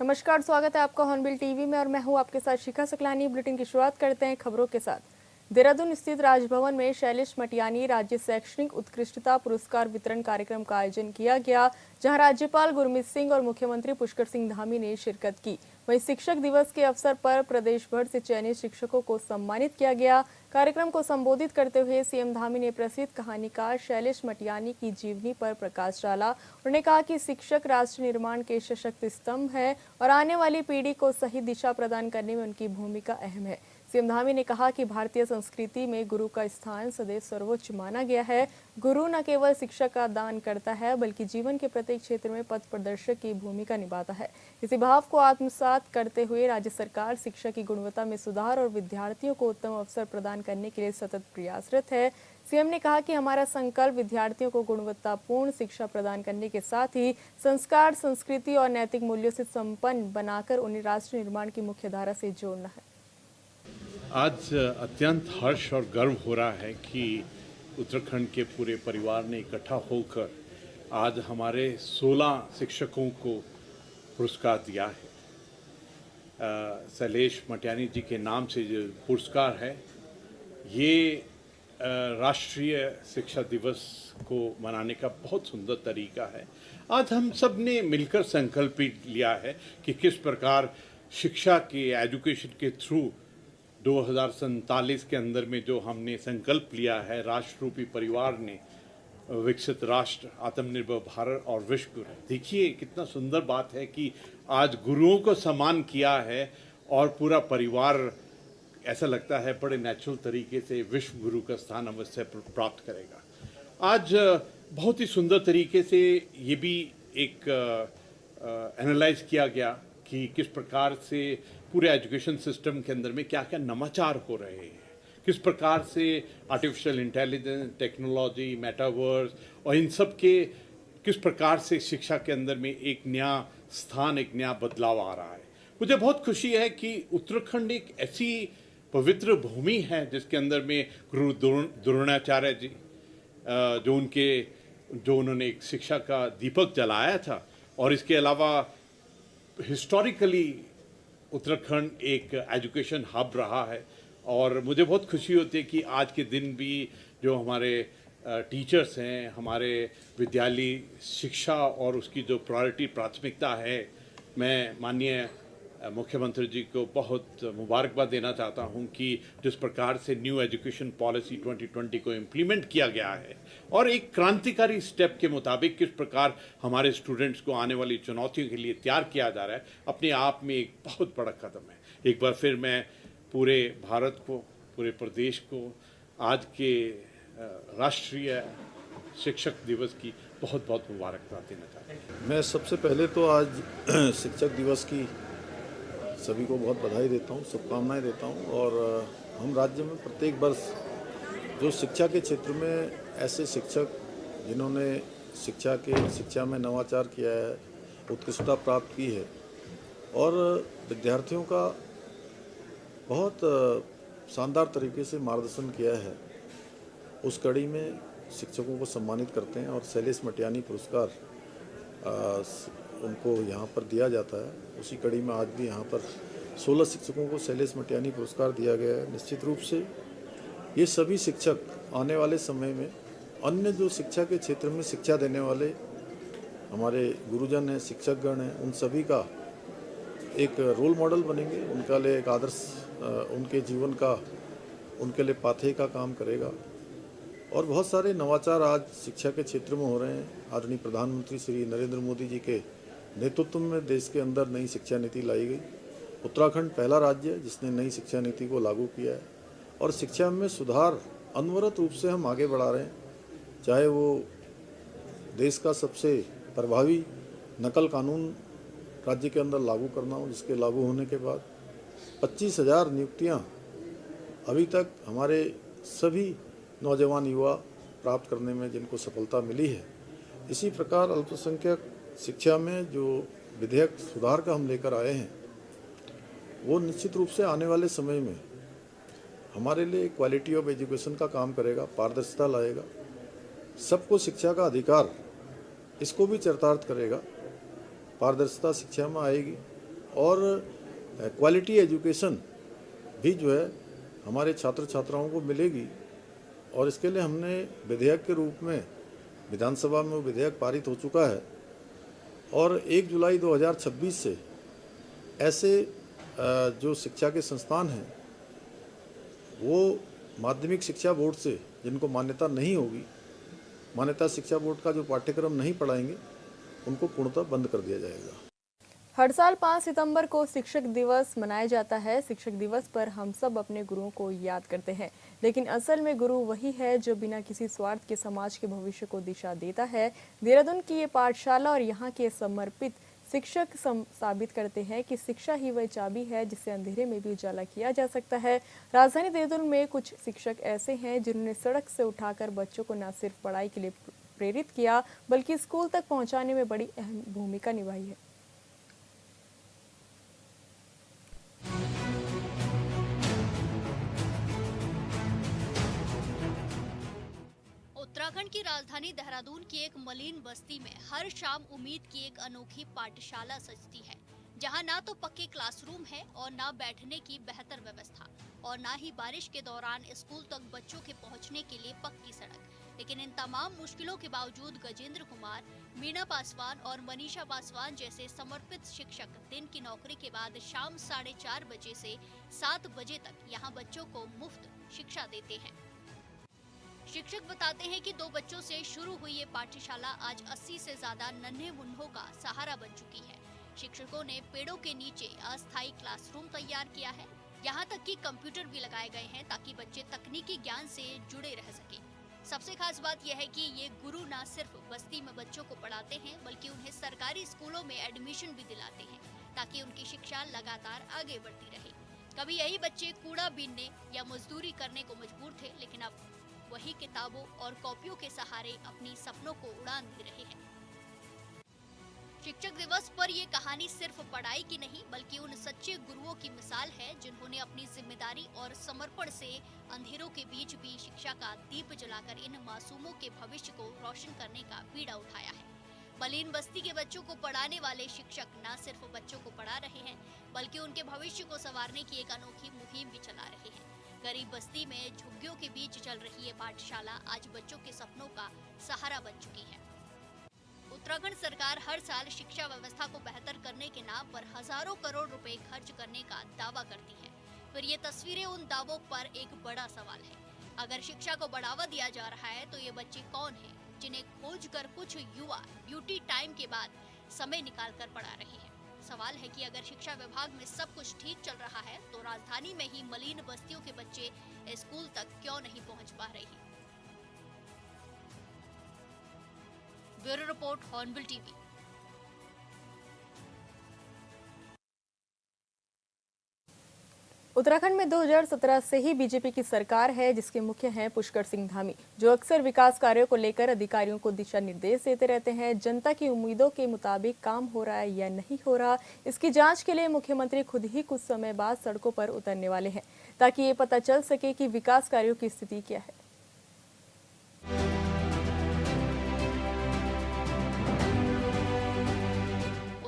नमस्कार, स्वागत है आपका हॉर्नबिल टीवी में और मैं हूं आपके साथ शिखा सकलानी। बुलेटिन की शुरुआत करते हैं खबरों के साथ। देहरादून स्थित राजभवन में शैलेश मटियानी राज्य शैक्षणिक उत्कृष्टता पुरस्कार वितरण कार्यक्रम का आयोजन किया गया, जहां राज्यपाल गुरमीत सिंह और मुख्यमंत्री पुष्कर सिंह धामी ने शिरकत की। वहीं शिक्षक दिवस के अवसर पर प्रदेश भर से चयनित शिक्षकों को सम्मानित किया गया। कार्यक्रम को संबोधित करते हुए सीएम धामी ने प्रसिद्ध कहानीकार शैलेश मटियानी की जीवनी पर प्रकाश डाला। उन्होंने कहा कि शिक्षक राष्ट्र निर्माण के सशक्त स्तंभ है और आने वाली पीढ़ी को सही दिशा प्रदान करने में उनकी भूमिका अहम है। सीएम धामी ने कहा कि भारतीय संस्कृति में गुरु का स्थान सदैव सर्वोच्च माना गया है। गुरु न केवल शिक्षा का दान करता है, बल्कि जीवन के प्रत्येक क्षेत्र में पथ प्रदर्शक की भूमिका निभाता है। इसी भाव को आत्मसात करते हुए राज्य सरकार शिक्षा की गुणवत्ता में सुधार और विद्यार्थियों को उत्तम अवसर प्रदान करने के लिए सतत प्रयासरत है। सीएम ने कहा कि हमारा संकल्प विद्यार्थियों को गुणवत्तापूर्ण शिक्षा प्रदान करने के साथ ही संस्कार, संस्कृति और नैतिक मूल्यों से संपन्न बनाकर उन्हें राष्ट्र निर्माण की मुख्य धारा से जोड़ना है। आज अत्यंत हर्ष और गर्व हो रहा है कि उत्तराखंड के पूरे परिवार ने इकट्ठा होकर आज हमारे 16 शिक्षकों को पुरस्कार दिया है। शैलेश मटियानी जी के नाम से जो पुरस्कार है, ये राष्ट्रीय शिक्षा दिवस को मनाने का बहुत सुंदर तरीका है। आज हम सब ने मिलकर संकल्प लिया है कि किस प्रकार शिक्षा के एजुकेशन के थ्रू 2047 के अंदर में जो हमने संकल्प लिया है, राष्ट्र रूपी परिवार ने विकसित राष्ट्र, आत्मनिर्भर भारत और विश्व गुरु। देखिए कितना सुंदर बात है कि आज गुरुओं को सम्मान किया है और पूरा परिवार ऐसा लगता है बड़े नेचुरल तरीके से विश्व गुरु का स्थान अवश्य प्राप्त करेगा। आज बहुत ही सुंदर तरीके से ये भी एक एनालाइज किया गया कि किस प्रकार से पूरे एजुकेशन सिस्टम के अंदर में क्या क्या नवाचार हो रहे हैं, किस प्रकार से आर्टिफिशियल इंटेलिजेंस, टेक्नोलॉजी, मेटावर्स और इन सब के किस प्रकार से शिक्षा के अंदर में एक नया स्थान, एक नया बदलाव आ रहा है। मुझे बहुत खुशी है कि उत्तराखंड एक ऐसी पवित्र भूमि है जिसके अंदर में गुरु द्रोणाचार्य जी जो उन्होंने एक शिक्षा का दीपक जलाया था, और इसके अलावा हिस्टोरिकली उत्तराखंड एक एजुकेशन हब रहा है। और मुझे बहुत खुशी होती है कि आज के दिन भी जो हमारे टीचर्स हैं, हमारे विद्यालय शिक्षा और उसकी जो प्राथमिकता है, मैं माननीय मुख्यमंत्री जी को बहुत मुबारकबाद देना चाहता हूं कि जिस प्रकार से न्यू एजुकेशन पॉलिसी 2020 को इम्प्लीमेंट किया गया है और एक क्रांतिकारी स्टेप के मुताबिक किस प्रकार हमारे स्टूडेंट्स को आने वाली चुनौतियों के लिए तैयार किया जा रहा है, अपने आप में एक बहुत बड़ा कदम है। एक बार फिर मैं पूरे भारत को, पूरे प्रदेश को आज के राष्ट्रीय शिक्षक दिवस की बहुत बहुत मुबारकबाद देना चाहता हूँ। मैं सबसे पहले तो आज शिक्षक दिवस की सभी को बहुत बधाई देता हूँ, शुभकामनाएं देता हूँ। और हम राज्य में प्रत्येक वर्ष जो शिक्षा के क्षेत्र में ऐसे शिक्षक जिन्होंने शिक्षा में नवाचार किया है, उत्कृष्टता प्राप्त की है और विद्यार्थियों का बहुत शानदार तरीके से मार्गदर्शन किया है, उस कड़ी में शिक्षकों को सम्मानित करते हैं और शैलेश मटियानी पुरस्कार उनको यहाँ पर दिया जाता है। उसी कड़ी में आज भी यहाँ पर 16 शिक्षकों को शैलेश मटियानी पुरस्कार दिया गया है। निश्चित रूप से ये सभी शिक्षक आने वाले समय में अन्य जो शिक्षा के क्षेत्र में शिक्षा देने वाले हमारे गुरुजन हैं, शिक्षकगण हैं, उन सभी का एक रोल मॉडल बनेंगे, उनका लिए एक आदर्श, उनके जीवन का उनके लिए पाथेय का काम करेगा। और बहुत सारे नवाचार आज शिक्षा के क्षेत्र में हो रहे हैं। आदरणीय प्रधानमंत्री श्री नरेंद्र मोदी जी के नेतृत्व में देश के अंदर नई शिक्षा नीति लाई गई। उत्तराखंड पहला राज्य है जिसने नई शिक्षा नीति को लागू किया है और शिक्षा में सुधार अनवरत रूप से हम आगे बढ़ा रहे हैं। चाहे वो देश का सबसे प्रभावी नकल कानून राज्य के अंदर लागू करना हो, जिसके लागू होने के बाद 25,000 नियुक्तियाँ अभी तक हमारे सभी नौजवान युवा प्राप्त करने में जिनको सफलता मिली है। इसी प्रकार अल्पसंख्यक शिक्षा में जो विधेयक सुधार का हम लेकर आए हैं, वो निश्चित रूप से आने वाले समय में हमारे लिए क्वालिटी ऑफ एजुकेशन का काम करेगा, पारदर्शिता लाएगा, सबको शिक्षा का अधिकार इसको भी चरितार्थ करेगा। पारदर्शिता शिक्षा में आएगी और क्वालिटी एजुकेशन भी जो है हमारे छात्र छात्राओं को मिलेगी। और इसके लिए हमने विधेयक के रूप में विधानसभा में वो विधेयक पारित हो चुका है और 1 जुलाई 2026 से ऐसे जो शिक्षा के संस्थान हैं वो माध्यमिक शिक्षा बोर्ड से जिनको मान्यता नहीं होगी, मान्यता शिक्षा बोर्ड का जो पाठ्यक्रम नहीं पढ़ाएंगे, उनको पूर्णतः बंद कर दिया जाएगा। हर साल 5 सितंबर को शिक्षक दिवस मनाया जाता है। शिक्षक दिवस पर हम सब अपने गुरुओं को याद करते हैं, लेकिन असल में गुरु वही है जो बिना किसी स्वार्थ के समाज के भविष्य को दिशा देता है। देहरादून की ये पाठशाला और यहाँ के समर्पित शिक्षक साबित करते हैं कि शिक्षा ही वह चाबी है जिससे अंधेरे में भी उजाला किया जा सकता है। राजधानी देहरादून में कुछ शिक्षक ऐसे हैं जिन्होंने सड़क से उठाकर बच्चों को न सिर्फ पढ़ाई के लिए प्रेरित किया, बल्कि स्कूल तक पहुँचाने में बड़ी अहम भूमिका निभाई है। उत्तराखंड की राजधानी देहरादून की एक मलिन बस्ती में हर शाम उम्मीद की एक अनोखी पाठशाला सजती है, जहां ना तो पक्के क्लासरूम है और ना बैठने की बेहतर व्यवस्था और ना ही बारिश के दौरान स्कूल तक बच्चों के पहुंचने के लिए पक्की सड़क। लेकिन इन तमाम मुश्किलों के बावजूद गजेंद्र कुमार, मीना पासवान और मनीषा पासवान जैसे समर्पित शिक्षक दिन की नौकरी के बाद शाम 4:30 बजे से 7 बजे तक यहाँ बच्चों को मुफ्त शिक्षा देते हैं। शिक्षक बताते हैं कि 2 बच्चों से शुरू हुई ये पाठशाला आज 80 से ज्यादा नन्हे मुन्नों का सहारा बन चुकी है। शिक्षकों ने पेड़ों के नीचे अस्थायी क्लासरूम तैयार किया है, यहाँ तक कि कंप्यूटर भी लगाए गए हैं ताकि बच्चे तकनीकी ज्ञान से जुड़े रह सके। सबसे खास बात यह है कि ये गुरु न सिर्फ बस्ती में बच्चों को पढ़ाते हैं, बल्कि उन्हें सरकारी स्कूलों में एडमिशन भी दिलाते हैं ताकि उनकी शिक्षा लगातार आगे बढ़ती रहे। कभी यही बच्चे कूड़ा बीनने या मजदूरी करने को मजबूर थे, लेकिन अब वही किताबों और कॉपियों के सहारे अपनी सपनों को उड़ान दे रहे हैं। शिक्षक दिवस पर ये कहानी सिर्फ पढ़ाई की नहीं, बल्कि उन सच्चे गुरुओं की मिसाल है जिन्होंने अपनी जिम्मेदारी और समर्पण से अंधेरों के बीच भी शिक्षा का दीप जलाकर इन मासूमों के भविष्य को रोशन करने का बीड़ा उठाया है। मलिन बस्ती के बच्चों को पढ़ाने वाले शिक्षक न सिर्फ बच्चों को पढ़ा रहे हैं, बल्कि उनके भविष्य को संवारने की एक अनोखी मुहिम भी चला रहे हैं। गरीब बस्ती में झुग्गियों के बीच चल रही ये पाठशाला आज बच्चों के सपनों का सहारा बन चुकी है। उत्तराखंड सरकार हर साल शिक्षा व्यवस्था को बेहतर करने के नाम पर हजारों करोड़ रुपए खर्च करने का दावा करती है। फिर ये तस्वीरें उन दावों पर एक बड़ा सवाल है। अगर शिक्षा को बढ़ावा दिया जा रहा है तो ये बच्चे कौन हैं जिन्हें खोज कर कुछ युवा ड्यूटी टाइम के बाद समय निकाल कर पढ़ा रहे हैं। सवाल है कि अगर शिक्षा विभाग में सब कुछ ठीक चल रहा है तो राजधानी में ही मलिन बस्तियों के बच्चे स्कूल तक क्यों नहीं पहुंच पा रहे हैं। Bureau report, hornbill TV. Uttarakhand में 2017 से ही बीजेपी की सरकार है, जिसके मुख्य हैं पुष्कर सिंह धामी, जो अक्सर विकास कार्यों को लेकर अधिकारियों को दिशा निर्देश देते रहते हैं। जनता की उम्मीदों के मुताबिक काम हो रहा है या नहीं हो रहा, इसकी जांच के लिए मुख्यमंत्री खुद ही कुछ समय बाद सड़कों पर उतरने वाले हैं, ताकि ये पता चल सके कि विकास कार्यों की स्थिति क्या है।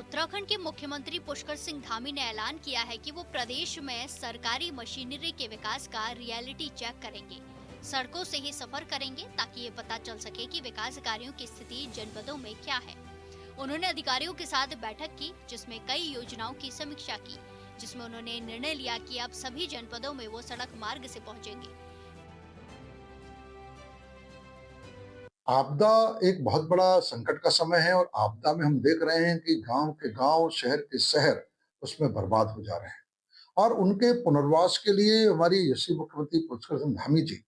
उत्तराखंड के मुख्यमंत्री पुष्कर सिंह धामी ने ऐलान किया है कि वो प्रदेश में सरकारी मशीनरी के विकास का रियलिटी चेक करेंगे। सड़कों से ही सफर करेंगे ताकि ये पता चल सके कि विकास कार्यों की स्थिति जनपदों में क्या है। उन्होंने अधिकारियों के साथ बैठक की, जिसमें कई योजनाओं की समीक्षा की, जिसमें उन्होंने निर्णय लिया कि अब सभी जनपदों में वो सड़क मार्ग से पहुंचेंगे। आपदा एक बहुत बड़ा संकट का समय है और आपदा में हम देख रहे हैं कि गांव के गांव, शहर के शहर उसमें बर्बाद हो जा रहे हैं और उनके पुनर्वास के लिए हमारी यशस्वी मुख्यमंत्री पुष्कर सिंह धामी जी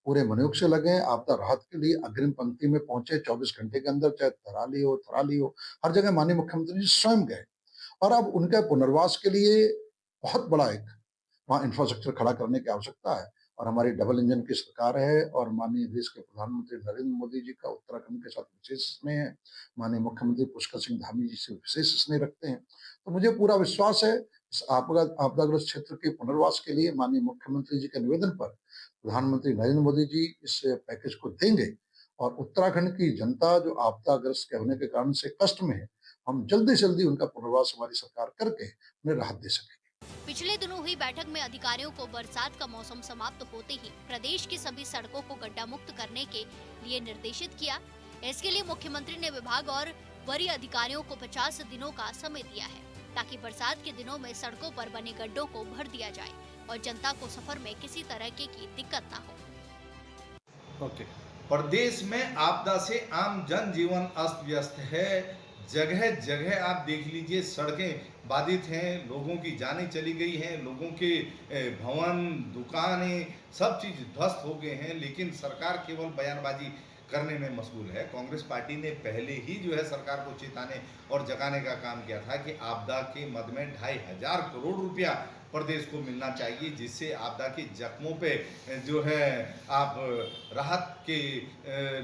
पूरे मनोयोग से लगे हैं। आपदा राहत के लिए अग्रिम पंक्ति में पहुंचे 24 घंटे के अंदर, चाहे थराली हो, हर जगह माननीय मुख्यमंत्री जी स्वयं गए और अब उनके पुनर्वास के लिए बहुत बड़ा एक वहाँ इंफ्रास्ट्रक्चर खड़ा करने की आवश्यकता है और हमारी डबल इंजन की सरकार है और माननीय देश के प्रधानमंत्री नरेंद्र मोदी जी का उत्तराखंड के साथ विशेष स्नेह है। माननीय मुख्यमंत्री पुष्कर सिंह धामी जी से विशेष स्नेह रखते हैं, तो मुझे पूरा विश्वास है इस आपदाग्रस्त क्षेत्र के पुनर्वास के लिए माननीय मुख्यमंत्री जी के निवेदन पर प्रधानमंत्री नरेंद्र मोदी जी इस पैकेज को देंगे और उत्तराखंड की जनता जो आपदाग्रस्त के होने के कारण से कष्ट में है, हम जल्दी से जल्दी उनका पुनर्वास हमारी सरकार करके उन्हें राहत दे सके। पिछले दिनों हुई बैठक में अधिकारियों को बरसात का मौसम समाप्त होते ही प्रदेश की सभी सड़कों को गड्ढा मुक्त करने के लिए निर्देशित किया। इसके लिए मुख्यमंत्री ने विभाग और वरीय अधिकारियों को 50 दिनों का समय दिया है, ताकि बरसात के दिनों में सड़कों पर बने गड्ढों को भर दिया जाए और जनता को सफर में किसी तरह की दिक्कत न हो। ओके। प्रदेश में आपदा से आम जनजीवन अस्त व्यस्त है। जगह जगह आप देख लीजिए, सड़कें बाधित हैं, लोगों की जानें चली गई हैं, लोगों के भवन, दुकानें, सब चीज ध्वस्त हो गए हैं। लेकिन सरकार केवल बयानबाजी करने में मशगूल है। कांग्रेस पार्टी ने पहले ही जो है सरकार को चेताने और जगाने का काम किया था कि आपदा के मद में 2,500 करोड़ रुपया प्रदेश को मिलना चाहिए, जिससे आपदा के जख्मों पे जो है आप राहत के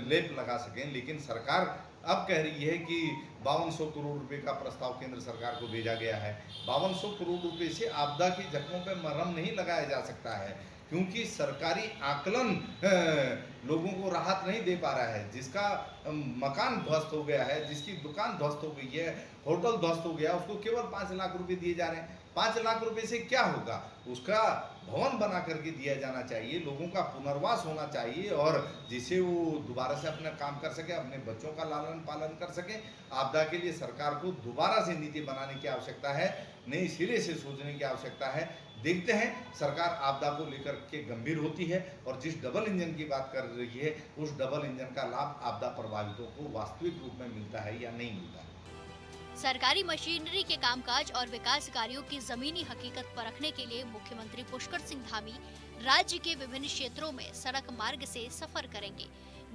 लेप लगा सकें। लेकिन सरकार अब कह रही है कि 5200 करोड़ रुपए का प्रस्ताव केंद्र सरकार को भेजा गया है। 5200 करोड़ रुपए से आपदा के जख्मों पर मरहम नहीं लगाया जा सकता है, क्योंकि सरकारी आकलन लोगों को राहत नहीं दे पा रहा है। जिसका मकान ध्वस्त हो गया है, जिसकी दुकान ध्वस्त हो गई है, होटल ध्वस्त हो गया, उसको केवल 5 लाख रुपए दिए जा रहे हैं। 5 लाख रुपए से क्या होगा? उसका भवन बना करके दिया जाना चाहिए, लोगों का पुनर्वास होना चाहिए, और जिससे वो दोबारा से अपना काम कर सके, अपने बच्चों का लालन पालन कर सके। आपदा के लिए सरकार को दोबारा से नीति बनाने की आवश्यकता है, नई सिरे से सोचने की आवश्यकता है। देखते हैं सरकार आपदा को लेकर के गंभीर होती है और जिस डबल इंजन की बात कर रही है, उस डबल इंजन का लाभ आपदा प्रभावितों को वास्तविक रूप में मिलता है या नहीं मिलता है। सरकारी मशीनरी के कामकाज और विकास कार्यों की जमीनी हकीकत परखने के लिए मुख्यमंत्री पुष्कर सिंह धामी राज्य के विभिन्न क्षेत्रों में सड़क मार्ग से सफर करेंगे।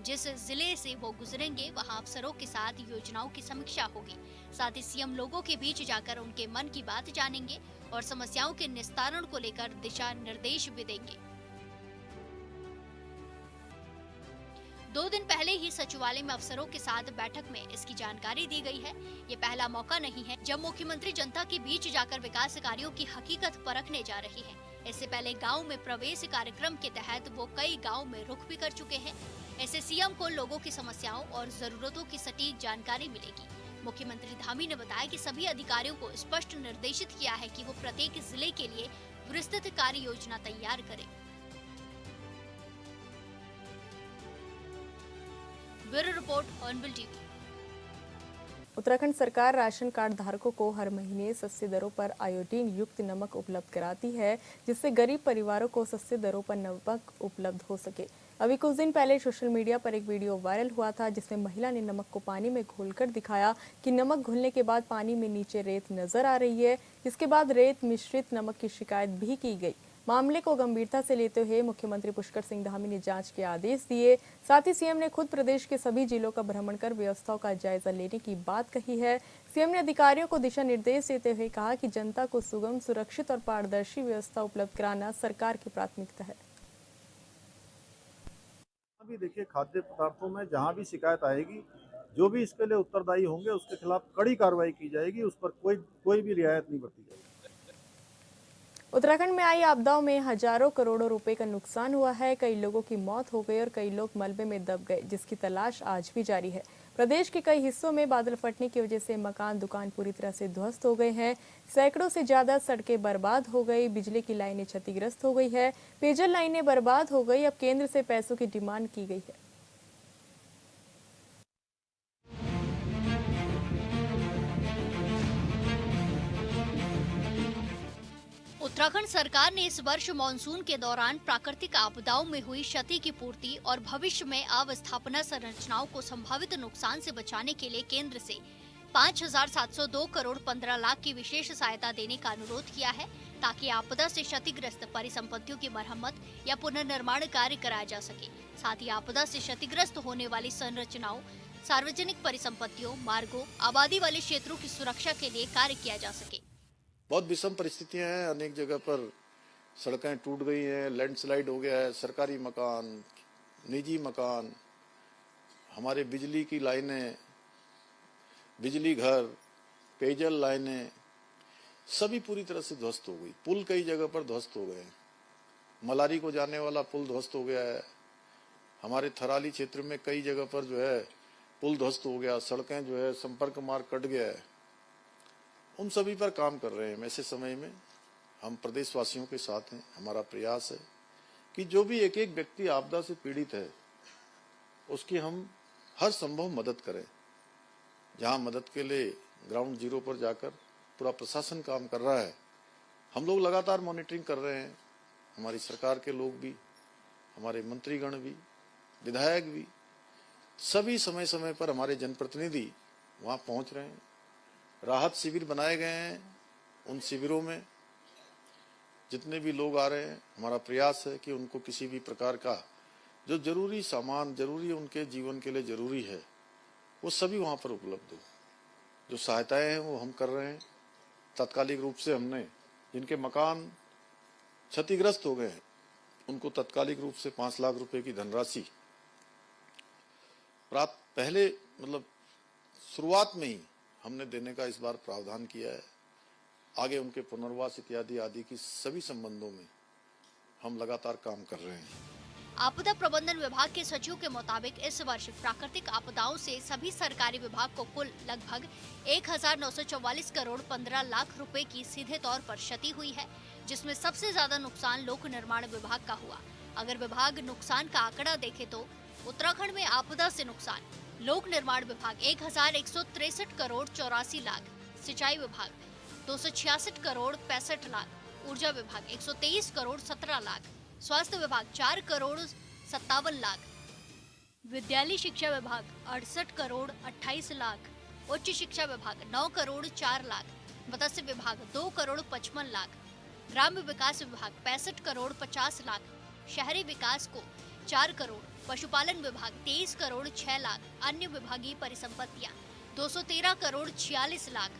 जिस जिले से वो गुजरेंगे, वहां अफसरों के साथ योजनाओं की समीक्षा होगी। साथ ही सीएम लोगों के बीच जाकर उनके मन की बात जानेंगे और समस्याओं के निस्तारण को लेकर दिशा निर्देश भी देंगे। 2 दिन पहले ही सचिवालय में अफसरों के साथ बैठक में इसकी जानकारी दी गई है। ये पहला मौका नहीं है जब मुख्यमंत्री जनता के बीच जाकर विकास कार्यों की हकीकत परखने जा रही है। इससे पहले गांव में प्रवेश कार्यक्रम के तहत वो कई गांव में रुख भी कर चुके हैं। ऐसे सीएम को लोगों की समस्याओं और जरूरतों की सटीक जानकारी मिलेगी। मुख्यमंत्री धामी ने बताया कि सभी अधिकारियों को स्पष्ट निर्देशित किया है कि वो प्रत्येक जिले के लिए विस्तृत कार्य योजना तैयार करें। Bureau report, hornbill TV. Uttarakhand सरकार राशन कार्ड धारकों को हर महीने सस्ती दरों पर आयोडीन युक्त नमक उपलब्ध कराती है, जिससे गरीब परिवारों को सस्ती दरों पर नमक उपलब्ध हो सके। अभी कुछ दिन पहले सोशल मीडिया पर एक वीडियो वायरल हुआ था, जिसमें महिला ने नमक को पानी में घोलकर दिखाया कि नमक घुलने के बाद पानी में नीचे रेत नजर आ रही है। इसके बाद रेत मिश्रित नमक की शिकायत भी की गई। मामले को गंभीरता से लेते हुए मुख्यमंत्री पुष्कर सिंह धामी ने जांच के आदेश दिए। साथ ही सीएम ने खुद प्रदेश के सभी जिलों का भ्रमण कर व्यवस्थाओं का जायजा लेने की बात कही है। सीएम ने अधिकारियों को दिशा निर्देश देते हुए कहा कि जनता को सुगम, सुरक्षित और पारदर्शी व्यवस्था उपलब्ध कराना सरकार की प्राथमिकता है। अभी देखिए, खाद्य पदार्थों में जहां भी शिकायत आएगी, जो भी इसके लिए उत्तरदायी होंगे उसके खिलाफ कड़ी कार्रवाई की जाएगी। उस पर कोई भी रियायत नहीं बरती जाएगी। उत्तराखंड में आई आपदाओं में हजारों करोड़ों रुपए का नुकसान हुआ है। कई लोगों की मौत हो गई और कई लोग मलबे में दब गए, जिसकी तलाश आज भी जारी है। प्रदेश के कई हिस्सों में बादल फटने की वजह से मकान, दुकान पूरी तरह से ध्वस्त हो गए हैं। सैकड़ों से ज्यादा सड़कें बर्बाद हो गई, बिजली की लाइनें क्षतिग्रस्त हो गई है, पेयजल लाइनें बर्बाद हो गई। अब केंद्र से पैसों की डिमांड की गई है। उत्तराखंड सरकार ने इस वर्ष मानसून के दौरान प्राकृतिक आपदाओं में हुई क्षति की पूर्ति और भविष्य में अवस्थापना संरचनाओं को संभावित नुकसान से बचाने के लिए केंद्र से 5,702 करोड़ 15 लाख की विशेष सहायता देने का अनुरोध किया है, ताकि आपदा से क्षतिग्रस्त परिसंपत्तियों की मरम्मत या पुनर्निर्माण कार्य कराया जा सके। साथ ही आपदा से क्षतिग्रस्त होने वाली संरचनाओं, सार्वजनिक परिसंपत्तियों, मार्गों, आबादी वाले क्षेत्रों की सुरक्षा के लिए कार्य किया जा सके। बहुत विषम परिस्थितियां हैं। अनेक जगह पर सड़कें टूट गई हैं, लैंडस्लाइड हो गया है, सरकारी मकान, निजी मकान, हमारे बिजली की लाइनें, बिजली घर, पेयजल लाइनें सभी पूरी तरह से ध्वस्त हो गई। पुल कई जगह पर ध्वस्त हो गए हैं। मलारी को जाने वाला पुल ध्वस्त हो गया है। हमारे थराली क्षेत्र में कई जगह पर जो है पुल ध्वस्त हो गया, सड़कें जो है संपर्क मार्ग कट गया है। उन सभी पर काम कर रहे हैं। ऐसे समय में हम प्रदेशवासियों के साथ हैं। हमारा प्रयास है कि जो भी एक एक व्यक्ति आपदा से पीड़ित है उसकी हम हर संभव मदद करें। जहां मदद के लिए ग्राउंड जीरो पर जाकर पूरा प्रशासन काम कर रहा है, हम लोग लगातार मॉनिटरिंग कर रहे हैं। हमारी सरकार के लोग भी, हमारे मंत्रीगण भी, विधायक भी, सभी समय समय पर हमारे जनप्रतिनिधि वहां पहुंच रहे हैं। राहत शिविर बनाए गए हैं। उन शिविरों में जितने भी लोग आ रहे हैं, हमारा प्रयास है कि उनको किसी भी प्रकार का जो जरूरी सामान, जरूरी उनके जीवन के लिए जरूरी है, वो सभी वहां पर उपलब्ध हो। जो सहायताएं हैं वो हम कर रहे हैं। तात्कालिक रूप से हमने जिनके मकान क्षतिग्रस्त हो गए हैं उनको तत्कालिक रूप से 5 लाख रुपए की धनराशि प्राप्त पहले शुरुआत में ही हमने देने का इस बार प्रावधान किया है। आगे उनके पुनर्वास इत्यादि आदि की सभी संबंधों में हम लगातार काम कर रहे हैं। आपदा प्रबंधन विभाग के सचिव के मुताबिक इस वर्ष प्राकृतिक आपदाओं से सभी सरकारी विभाग को कुल लगभग 1944 करोड़ 15 लाख रुपए की सीधे तौर पर क्षति हुई है, जिसमें सबसे ज्यादा नुकसान लोक निर्माण विभाग का हुआ। अगर विभाग नुकसान का आंकड़ा देखे तो उत्तराखंड में आपदा से नुकसान लोक निर्माण विभाग 1163 करोड़ 84 लाख, सिंचाई विभाग 266 करोड़ 65 लाख, ऊर्जा विभाग 123 करोड़ 17 लाख, स्वास्थ्य विभाग 4 करोड़ 57 लाख, विद्यालय शिक्षा विभाग 68 करोड़ 28 लाख, उच्च शिक्षा विभाग 9 करोड़ 4 लाख, मत्स्य विभाग 2 करोड़ 55 लाख, ग्राम्य विकास विभाग 65 करोड़ 50 लाख, शहरी विकास को 4 करोड़, पशुपालन विभाग 23 करोड़ 6 लाख, अन्य विभागीय परिसंपत्तियां 213 करोड़ 46 लाख।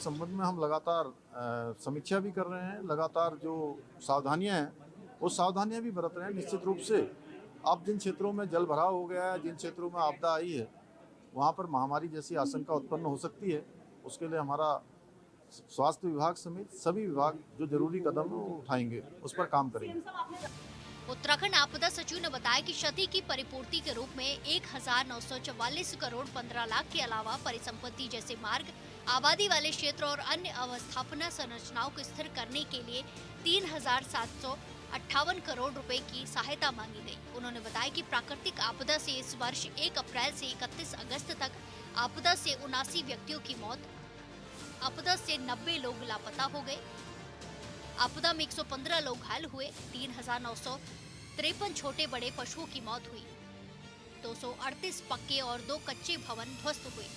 संबंध में हम लगातार समीक्षा भी कर रहे हैं। लगातार जो सावधानियां हैं वो सावधानियां भी बरत रहे हैं। निश्चित रूप से अब जिन क्षेत्रों में जल भराव हो गया है, जिन क्षेत्रों में आपदा आई है, वहाँ पर महामारी जैसी आशंका उत्पन्न हो सकती है। उसके लिए हमारा स्वास्थ्य विभाग समेत सभी विभाग जो जरूरी कदम उठाएंगे, उस पर काम करेंगे। उत्तराखंड आपदा सचिव ने बताया कि क्षति की परिपूर्ति के रूप में 1944 करोड़ 15 लाख के अलावा परिसंपत्ति जैसे मार्ग, आबादी वाले क्षेत्र और अन्य अवस्थापना संरचनाओं को स्थिर करने के लिए 3758 करोड़ रुपए की सहायता मांगी गई। उन्होंने बताया कि प्राकृतिक आपदा से इस वर्ष 1 अप्रैल से 31 अगस्त तक आपदा से 79 व्यक्तियों की मौत, आपदा से 90 लोग लापता हो गए, आपदा में 115 लोग घायल हुए, 3953 छोटे बड़े पशुओं की मौत हुई, 238 पक्के और 2 कच्चे भवन ध्वस्त हुए,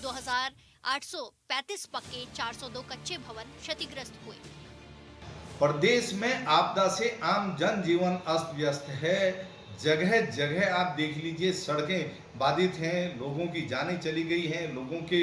2835 पक्के 402 कच्चे भवन क्षतिग्रस्त हुए। प्रदेश में आपदा से आम जनजीवन अस्त व्यस्त है। जगह जगह आप देख लीजिए, सड़कें बाधित हैं, लोगों की जानें चली गई हैं, लोगों के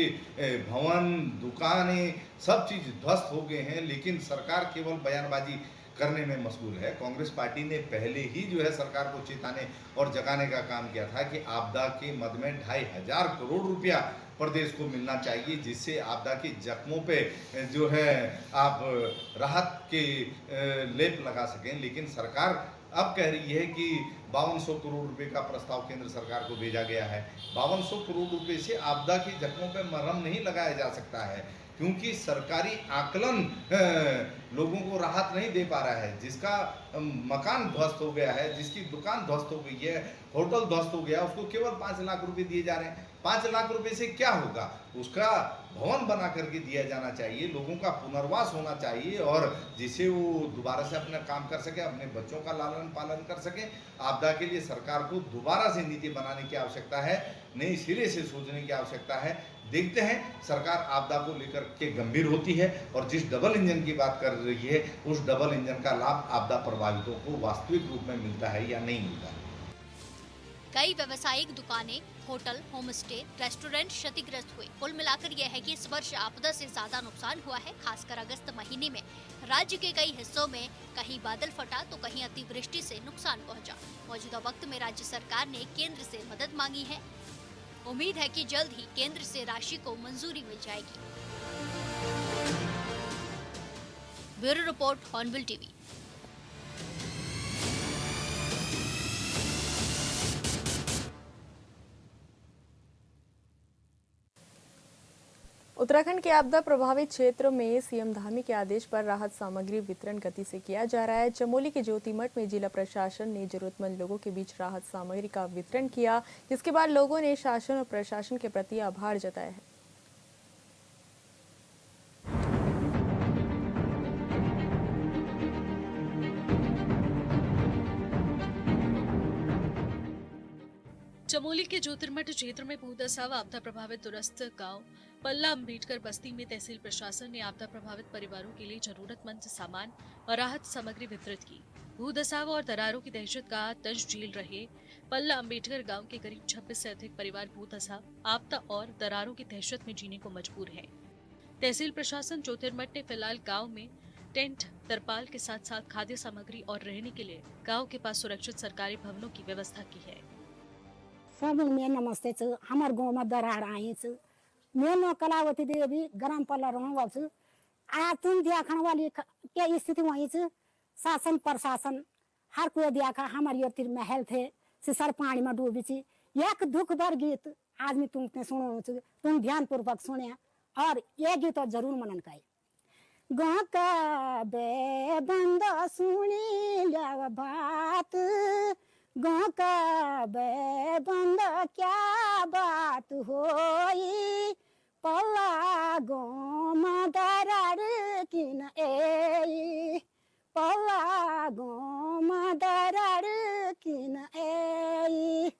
भवन, दुकानें, सब चीज़ ध्वस्त हो गए हैं। लेकिन सरकार केवल बयानबाजी करने में मशगूल है। कांग्रेस पार्टी ने पहले ही जो है सरकार को चेताने और जगाने का काम किया था कि आपदा के मद में 2500 करोड़ रुपया प्रदेश को मिलना चाहिए, जिससे आपदा के जख्मों पे जो है आप राहत के लेप लगा सकें। लेकिन सरकार अब कह रही है कि 5200 करोड़ रुपए का प्रस्ताव केंद्र सरकार को भेजा गया है। 5200 करोड़ रुपए से आपदा के जख्मों पर मरहम नहीं लगाया जा सकता है, क्योंकि सरकारी आकलन लोगों को राहत नहीं दे पा रहा है। जिसका मकान ध्वस्त हो गया है, जिसकी दुकान ध्वस्त हो गई है, होटल ध्वस्त हो गया, उसको केवल 5 लाख रुपए दिए जा रहे हैं। 5 लाख रुपए से क्या होगा? उसका भवन बना करके दिया जाना चाहिए, लोगों का पुनर्वास होना चाहिए, और जिससे वो दोबारा से अपना काम कर सके, अपने बच्चों का लालन पालन कर सके। आपदा के लिए सरकार को दोबारा से नीति बनाने की आवश्यकता है, नई सिरे से सोचने की आवश्यकता है। देखते हैं सरकार आपदा को लेकर के गंभीर होती है और जिस डबल इंजन की बात कर रही है, उस डबल इंजन का लाभ आपदा प्रभावितों को वास्तविक रूप में मिलता है या नहीं मिलता है। कई व्यावसायिक दुकानें, होटल, होम स्टे, रेस्टोरेंट क्षतिग्रस्त हुए। कुल मिलाकर यह है कि इस वर्ष आपदा से ज्यादा नुकसान हुआ है। खासकर अगस्त महीने में राज्य के कई हिस्सों में कहीं बादल फटा तो कहीं अतिवृष्टि से नुकसान पहुंचा। मौजूदा वक्त में राज्य सरकार ने केंद्र से मदद मांगी है। उम्मीद है कि जल्द ही केंद्र से राशि को मंजूरी मिल जाएगी। Bureau report, hornbill TV. Uttarakhand के आपदा प्रभावित क्षेत्र में सीएम धामी के आदेश पर राहत सामग्री वितरण गति से किया जा रहा है। चमोली के ज्योतिमठ में जिला प्रशासन ने जरूरतमंद लोगों के बीच राहत सामग्री का वितरण किया, जिसके बाद लोगों ने शासन और प्रशासन के प्रति आभार जताया है। चमोली के ज्योतिर्मठ क्षेत्र में भूदशा व आपदा प्रभावित दूरस्थ गांव पल्ला अम्बेडकर बस्ती में तहसील प्रशासन ने आपदा प्रभावित परिवारों के लिए जरूरतमंद सामान और राहत सामग्री वितरित की। भूदशा और दरारों की दहशत का तंज झेल रहे पल्ला अम्बेडकर गांव के करीब 26 से अधिक परिवार भूदशा, आपदा और दरारों की दहशत में जीने को मजबूर हैं। तहसील प्रशासन ज्योतिर्मठ ने फिलहाल गाँव में टेंट, तरपाल के साथ साथ खाद्य सामग्री और रहने के लिए गाँव के पास सुरक्षित सरकारी भवनों की व्यवस्था की है। सब में नमस्ते च हमार गाँव में दरार आए च मैं कलावती देवी ग्राम पल्ला रहूँ च आज तुम देखने वाली क्या स्थिति वहीं च शासन प्रशासन हर कोई देखा हमारी योतिर महल थे सिसर पानी में डूबी ची। एक दुख भर गीत आज मैं तुमने सुनो च, तुम ध्यान पूर्वक सुने और ये गीत तो जरूर मनन का गाँव का बे बंद सुनी लिया बात, गाँव का बे बंद क्या बात होई, पल्ला गाँव में दरार किन ए, पल्ला गाँव में दरार किन ए,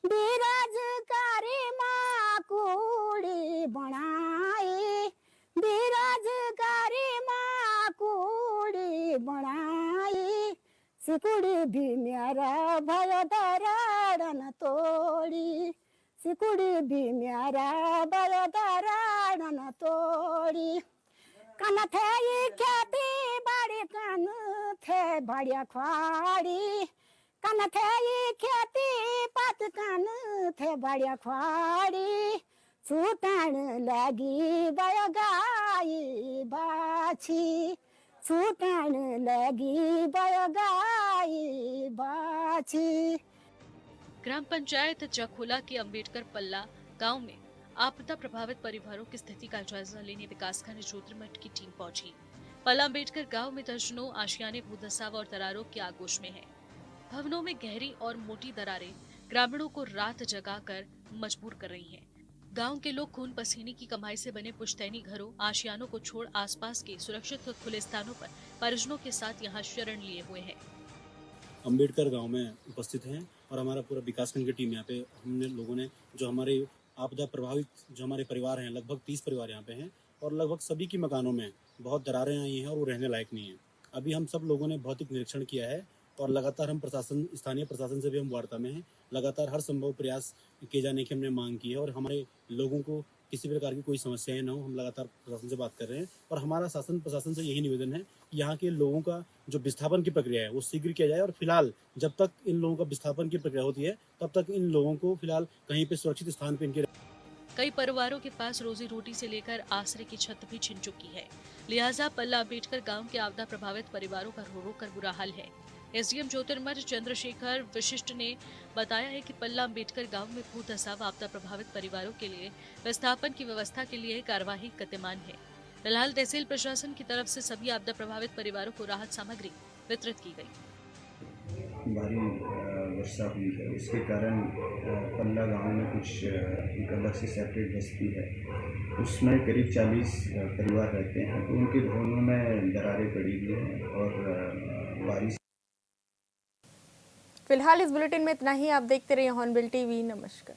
बेरोजगारी माँ कुड़ी बनाई, बेरोजगारी माँ कुड़ी बनाई, सिकुड़ी भी मेरा भय दराड़न तोड़ी, सिकुड़ी भी मेरा भय दराड़न तोड़ी। कन थे ये खेती बाड़ी कन थे बढ़िया खुआड़ी, कन थे ये खेती पत कन थे बढ़िया खुआड़ी, छूटन लगी बयगाई बाछी, छूटन लगी बयगाई बाछी। ग्राम पंचायत जखोला के अम्बेडकर पल्ला गांव में आपदा प्रभावित परिवारों की स्थिति का जायजा लेने विकासखंड ज्योतिर्मठ की टीम पहुंची। पल्ला अम्बेडकर गांव में दर्जनों आशियाने भूदशा और दरारों की आगोश में है। भवनों में गहरी और मोटी दरारें ग्रामीणों को रात जगाकर मजबूर कर रही हैं। गांव के लोग खून पसीने की कमाई से बने पुश्तैनी घरों, आशियानों को छोड़ आसपास के सुरक्षित खुले स्थानों पर परिजनों के साथ यहां शरण लिए हुए हैं। अम्बेडकर गांव में उपस्थित हैं और हमारा पूरा विकासखंड की टीम यहाँ पे हमने लोगों ने जो हमारे आपदा प्रभावित जो हमारे परिवार हैं, लगभग 30 परिवार यहाँ पे हैं और लगभग सभी की मकानों में बहुत दरारें आई हैं और वो रहने लायक नहीं है। अभी हम सब लोगों ने भौतिक निरीक्षण किया है और लगातार हम प्रशासन, स्थानीय प्रशासन से भी हम वार्ता में हैं। लगातार हर संभव प्रयास किए जाने की हमने मांग की है और हमारे लोगों को किसी प्रकार की कोई समस्याएं न हो, हम लगातार प्रशासन से बात कर रहे हैं और हमारा शासन प्रशासन से यही निवेदन है कि यहाँ के लोगों का जो विस्थापन की प्रक्रिया है वो शीघ्र किया जाए और फिलहाल जब तक इन लोगों का विस्थापन की प्रक्रिया होती है तब तक इन लोगों को फिलहाल कहीं पे सुरक्षित स्थान पे इनके। कई परिवारों के पास रोजी रोटी से लेकर आश्रय की छत भी छिन चुकी है, लिहाजा पल्ला अम्बेडकर गांव के आपदा प्रभावित परिवारों का रो रो कर बुरा हाल है। एसडीएम ज्योतिर्मठ चंद्रशेखर विशिष्ट ने बताया है कि पल्ला अम्बेडकर गांव में भूदशा व आपदा प्रभावित परिवारों के लिए विस्थापन की व्यवस्था के लिए कार्यवाही गतिमान है। फिलहाल तहसील प्रशासन की तरफ से सभी आपदा प्रभावित परिवारों को राहत सामग्री वितरित की गई। भारी वर्षा हुई है, इसके कारण पल्ला गांव में कुछ एक अलग से सेपरेट बस्ती है, उसमें करीब 40 परिवार रहते हैं। तो उनके भवनों में दरारें पड़ी हुई हैं और बारिश। फिलहाल इस बुलेटिन में इतना ही। आप देखते रहिए हॉर्नबिल टीवी। नमस्कार।